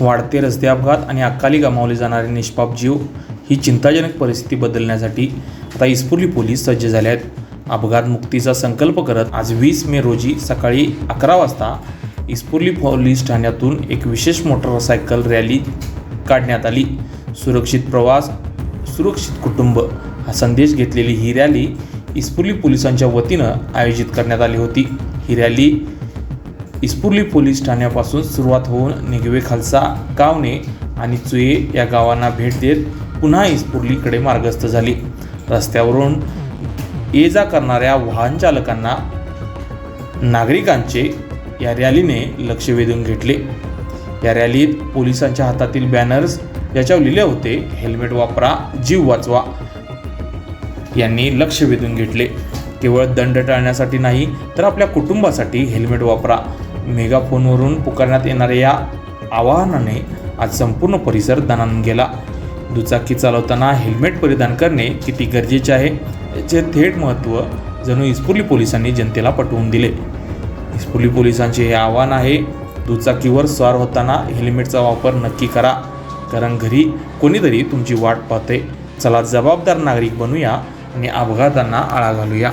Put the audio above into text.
वाढते रस्ते अपघात आणि अकाली गमावले जाणारे निष्पाप जीव ही चिंताजनक परिस्थिती बदलण्यासाठी आता इस्पुर्ली पोलीस सज्ज झाले आहेत. अपघात मुक्तीचा संकल्प करत आज 20 मे रोजी सकाळी 11 वाजता इस्पुर्ली पोलीस ठाण्यातून एक विशेष मोटरसायकल रॅली काढण्यात आली. सुरक्षित प्रवास, सुरक्षित कुटुंब हा संदेश घेतलेली ही रॅली इस्पुर्ली पोलिसांच्या वतीनं आयोजित करण्यात आली होती. ही रॅली इस्पुर्ली पोलीस ठाण्यापासून सुरुवात होऊन निगवे खालसा, कावणे आणि चुये या गावांना भेट देत पुन्हा इस्पुर्लीकडे मार्गस्थ झाली. रस्त्यावरून ये जा करणाऱ्या वाहन चालकांना, नागरिकांचे या रॅलीने लक्ष वेधून घेतले. या रॅलीत पोलिसांच्या हातातील बॅनर्स ज्याच्यावर लिहिले होते हेल्मेट वापरा, जीव वाचवा यांनी लक्ष वेधून घेतले. केवळ दंड टाळण्यासाठी नाही तर आपल्या कुटुंबासाठी हेल्मेट वापरा मेगाफोनवरून पुकारण्यात येणाऱ्या या आवाहनाने आज संपूर्ण परिसर दणाणून गेला. दुचाकी चालवताना हेल्मेट परिधान करणे किती गरजेचे आहे याचे थेट महत्त्व जणू इस्पुर्ली पोलिसांनी जनतेला पटवून दिले. इस्पुर्ली पोलिसांचे हे आव्हान आहे, दुचाकीवर स्वार होताना हेल्मेटचा वापर नक्की करा, कारण घरी कोणीतरी तुमची वाट पाहते. चला जबाबदार नागरिक बनूया आणि अपघातांना आळा घालूया.